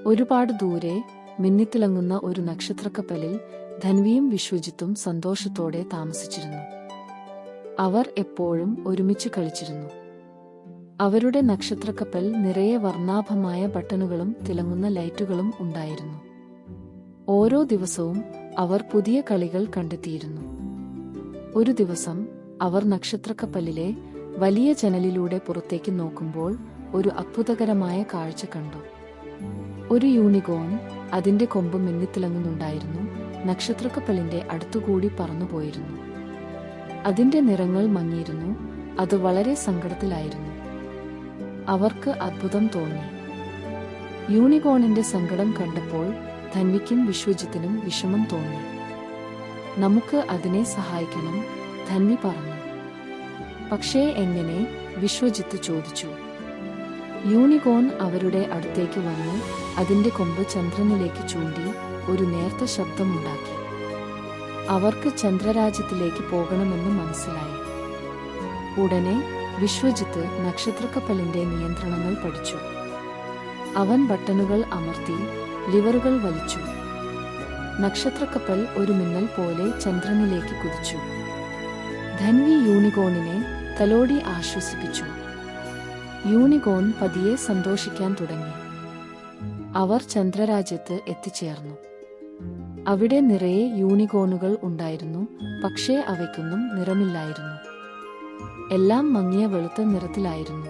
ഒരുപാട് ദൂരെ മിന്നിത്തിളങ്ങുന്ന ഒരു നക്ഷത്രക്കപ്പലിൽ ധൻവിയും വിശ്വജിത്തും സന്തോഷത്തോടെ താമസിച്ചിരുന്നു. അവർ എപ്പോഴും ഒരുമിച്ച് കളിച്ചിരുന്നു. അവരുടെ നക്ഷത്രക്കപ്പൽ നിറയെ വർണ്ണാഭമായ ബട്ടണുകളും തിളങ്ങുന്ന ലൈറ്റുകളും ഉണ്ടായിരുന്നു. ഓരോ ദിവസവും അവർ പുതിയ കളികൾ കണ്ടെത്തിയിരുന്നു. ഒരു ദിവസം അവർ നക്ഷത്രക്കപ്പലിലെ വലിയ ജനലിലൂടെ പുറത്തേക്ക് നോക്കുമ്പോൾ ഒരു അത്ഭുതകരമായ കാഴ്ച കണ്ടു. ഒരു യൂണികോൺ അതിന്റെ കൊമ്പ് മിന്നിത്തിളങ്ങുന്നുണ്ടായിരുന്നു. നക്ഷത്രക്കപ്പലിന്റെ അടുത്തുകൂടി പറന്നുപോയിരുന്നു. അതിന്റെ നിറങ്ങൾ മങ്ങിയിരുന്നു. അത് വളരെ സങ്കടത്തിലായിരുന്നു. അവർക്ക് അത്ഭുതം തോന്നി. യൂണികോണിന്റെ സങ്കടം കണ്ടപ്പോൾ ധൻവിക്കും വിശ്വജിത്തിനും വിഷമം തോന്നി. നമുക്ക് അതിനെ സഹായിക്കണം, ധൻവി പറഞ്ഞു. പക്ഷേ എങ്ങനെ? വിശ്വജിത്ത് ചോദിച്ചു. യൂണികോൺ അവരുടെ അടുത്തേക്ക് വന്ന് അതിന്റെ കൊമ്പ് ചന്ദ്രനിലേക്ക് ചൂണ്ടി ഒരു നേർത്ത ശബ്ദമുണ്ടാക്കി. അവർക്ക് ചന്ദ്രരാജ്യത്തിലേക്ക് പോകണമെന്ന് മനസ്സിലായി. ഉടനെ വിശ്വജിത്ത് നക്ഷത്രക്കപ്പലിന്റെ നിയന്ത്രണങ്ങൾ പഠിച്ചു. അവൻ ബട്ടണുകൾ അമർത്തി ലിവറുകൾ വലിച്ചു. നക്ഷത്രക്കപ്പൽ ഒരു മിന്നൽ പോലെ ചന്ദ്രനിലേക്ക് കുതിച്ചു. ധൻവി യൂണികോണിനെ തലോടി ആശ്വസിപ്പിച്ചു. യൂണികോൺ പതിയെ സന്തോഷിക്കാൻ തുടങ്ങി. അവർ ചന്ദ്രരാജ്യത്ത് എത്തിച്ചേർന്നു. അവിടെ നിറയെ യൂണികോണുകൾ ഉണ്ടായിരുന്നു. പക്ഷേ അവയ്ക്കൊന്നും നിറമില്ലായിരുന്നു. എല്ലാം മങ്ങിയ വെളുത്ത നിറത്തിലായിരുന്നു.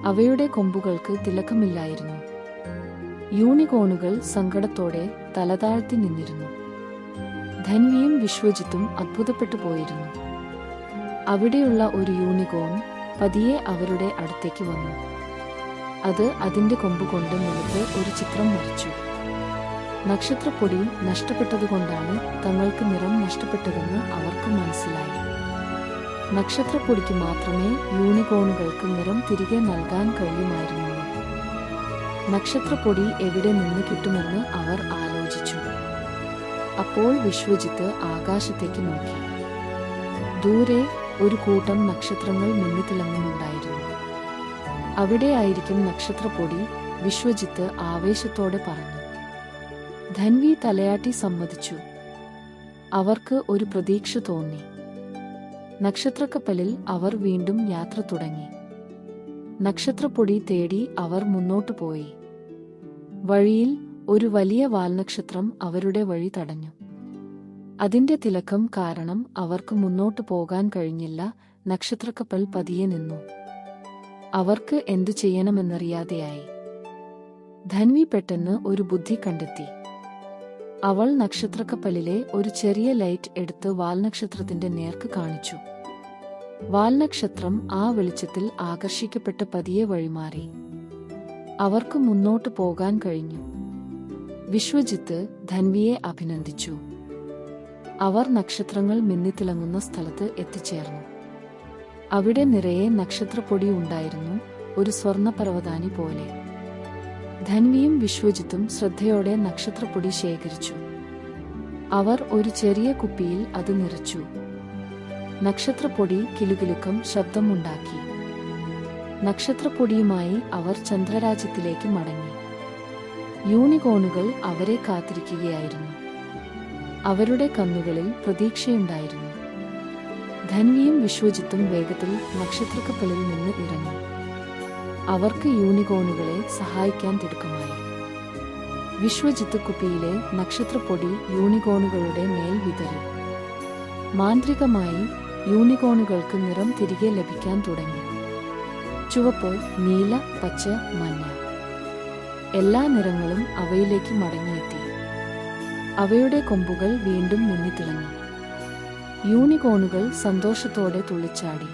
അവയുടെ കൊമ്പുകൾക്ക് തിലക്കമില്ലായിരുന്നു. യൂണികോണുകൾ സങ്കടത്തോടെ തലതാഴ്ത്തി നിന്നിരുന്നു. ധൻവിയും വിശ്വജിത്തും അത്ഭുതപ്പെട്ടു പോയിരുന്നു. അവിടെയുള്ള ഒരു യൂണികോൺ പതിയെ അവരുടെ അടുത്തേക്ക് വന്നു. അത് അതിന്റെ കൊമ്പുകൊണ്ട് നിലത്ത് ഒരു ചിത്രം വരച്ചു. നക്ഷത്രപ്പൊടി നഷ്ടപ്പെട്ടതുകൊണ്ടാണ് തങ്ങൾക്ക് നിറം നഷ്ടപ്പെട്ടതെന്ന് അവർക്ക് മനസ്സിലായി. നക്ഷത്രപ്പൊടിക്ക് മാത്രമേ യൂണികോണുകൾക്ക് നിറം തിരികെ നൽകാൻ കഴിയുമായിരുന്നുള്ളൂ. നക്ഷത്രപ്പൊടി എവിടെ നിന്ന് കിട്ടുമെന്ന് അവർ ആലോചിച്ചു. അപ്പോൾ വിശ്വജിത്ത് ആകാശത്തേക്ക് നോക്കി. ദൂരെ ഒരു കൂട്ടം നക്ഷത്രങ്ങൾ മിന്നിത്തിളങ്ങുന്നുണ്ടായിരുന്നു. അവിടെയായിരിക്കും നക്ഷത്രപ്പൊടി, വിശ്വജിത്ത് ആവേശത്തോടെ പറഞ്ഞു. ധൻവി തലയാട്ടി സമ്മതിച്ചു. അവർക്ക് ഒരു പ്രതീക്ഷ തോന്നി. നക്ഷത്രക്കപ്പലിൽ അവർ വീണ്ടും യാത്ര തുടങ്ങി. നക്ഷത്രപ്പൊടി തേടി അവർ മുന്നോട്ടു പോയി. വഴിയിൽ ഒരു വലിയ വാൽനക്ഷത്രം അവരുടെ വഴി തടഞ്ഞു. അതിന്റെ തിലക്കം കാരണം അവർക്ക് മുന്നോട്ടു പോകാൻ കഴിഞ്ഞില്ല. നക്ഷത്രക്കപ്പൽ പതിയെ നിന്നു. അവർക്ക് എന്തു ചെയ്യണമെന്നറിയാതെയായി. ധൻവി പെട്ടെന്ന് ഒരു ബുദ്ധി കണ്ടെത്തി. അവൾ നക്ഷത്രക്കപ്പലിലെ ഒരു ചെറിയ ലൈറ്റ് എടുത്ത് വാൽനക്ഷത്രത്തിന്റെ നേർക്ക് കാണിച്ചു. വാൽനക്ഷത്രം ആ വെളിച്ചത്തിൽ ആകർഷിക്കപ്പെട്ട് പതിയെ വഴിമാറി. അവർക്ക് മുന്നോട്ടു പോകാൻ കഴിഞ്ഞു. വിശ്വജിത്ത് ധൻവിയെ അഭിനന്ദിച്ചു. അവർ നക്ഷത്രങ്ങൾ മിന്നിത്തിളങ്ങുന്ന സ്ഥലത്ത് എത്തിച്ചേർന്നു. അവിടെ നിറയെ നക്ഷത്രപ്പൊടി ഉണ്ടായിരുന്നു, ഒരു സ്വർണ്ണപർവ്വതാനി പോലെ. ധൻവിയും വിശ്വജിത്തും ശ്രദ്ധയോടെ നക്ഷത്രപ്പൊടി ശേഖരിച്ചു. അവർ ഒരു ചെറിയ കുപ്പിയിൽ അത് നിറച്ചു. നക്ഷത്രപ്പൊടി കിലുകിലുക്കം ശബ്ദമുണ്ടാക്കി. നക്ഷത്രപ്പൊടിയുമായി അവർ ചന്ദ്രരാജ്യത്തിലേക്ക് മടങ്ങി. യൂണികോണുകൾ അവരെ കാത്തിരിക്കുകയായിരുന്നു. അവരുടെ കണ്ണുകളിൽ പ്രതീക്ഷയുണ്ടായിരുന്നു. ധൻവിയും വിശ്വജിത്തും വേഗത്തിൽ നക്ഷത്രക്കപ്പലിൽ നിന്ന് ഇറങ്ങി. അവർക്ക് യൂണികോണുകളെ സഹായിക്കാൻ തിടുക്കമായി. വിശ്വജിത്ത് കുപ്പിയിലെ നക്ഷത്രപ്പൊടി യൂണികോണുകളുടെ മേൽ വിതറി. മാന്ത്രികമായി യൂണികോണുകൾക്ക് നിറം തിരികെ ലഭിക്കാൻ തുടങ്ങി. ചുവപ്പ്, നീല, പച്ച, മഞ്ഞ, എല്ലാ നിറങ്ങളും അവയിലേക്ക് മടങ്ങിയെത്തി. അവയുടെ കൊമ്പുകൾ വീണ്ടും മിന്നിത്തിളങ്ങി. യൂണികോണുകൾ സന്തോഷത്തോടെ തുള്ളിച്ചാടി.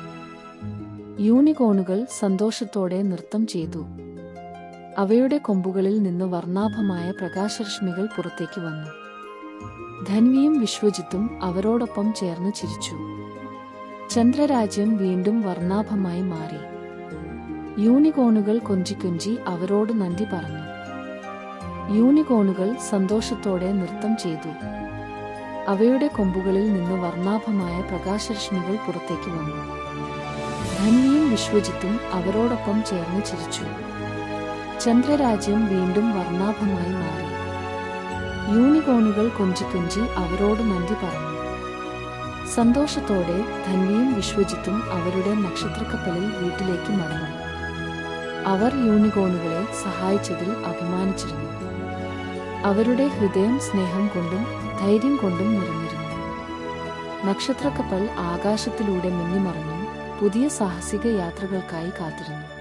യൂണികോണുകൾ സന്തോഷത്തോടെ നൃത്തം ചെയ്തു. അവയുടെ കൊമ്പുകളിൽ നിന്ന് വർണ്ണാഭമായ പ്രകാശരശ്മികൾ പുറത്തേക്ക് വന്നു. ധൻവിയും വിശ്വജിത്തും അവരോടൊപ്പം ചേർന്ന് ചിരിച്ചു. ചന്ദ്രരാജ്യം വീണ്ടും വർണ്ണാഭമായി മാറി. യൂണികോണുകൾ കൊഞ്ചിക്കൊഞ്ചി അവരോട് നന്ദി പറഞ്ഞു. യൂണികോണുകൾ സന്തോഷത്തോടെ നൃത്തം ചെയ്തു. അവയുടെ കൊമ്പുകളിൽ നിന്ന് വർണ്ണാഭമായ പ്രകാശരശ്മികൾ പുറത്തേക്ക് വന്നു. ധൻവിയും വിശ്വജിത്തും അവരോടൊപ്പം ചേർന്ന് ചിരിച്ചു. ചന്ദ്രരാജ്യം വീണ്ടും വർണ്ണാഭമായി മാറി. യൂണികോണുകൾ കൊഞ്ചിക്കൊഞ്ചി അവരോട് നന്ദി പറഞ്ഞു. സന്തോഷത്തോടെ ധന്യയും വിശ്വജിത്തും അവരുടെ നക്ഷത്രക്കപ്പലിൽ വീട്ടിലേക്ക് മടങ്ങി. അവർ യൂണികോണുകളെ സഹായിച്ചതിൽ അഭിമാനിച്ചിരുന്നു. അവരുടെ ഹൃദയം സ്നേഹം കൊണ്ടും ധൈര്യം കൊണ്ടും നിറഞ്ഞിരുന്നു. നക്ഷത്രക്കപ്പൽ ആകാശത്തിലൂടെ മിന്നിമറഞ്ഞു പുതിയ സാഹസിക യാത്രകൾക്കായി കാത്തിരുന്നു.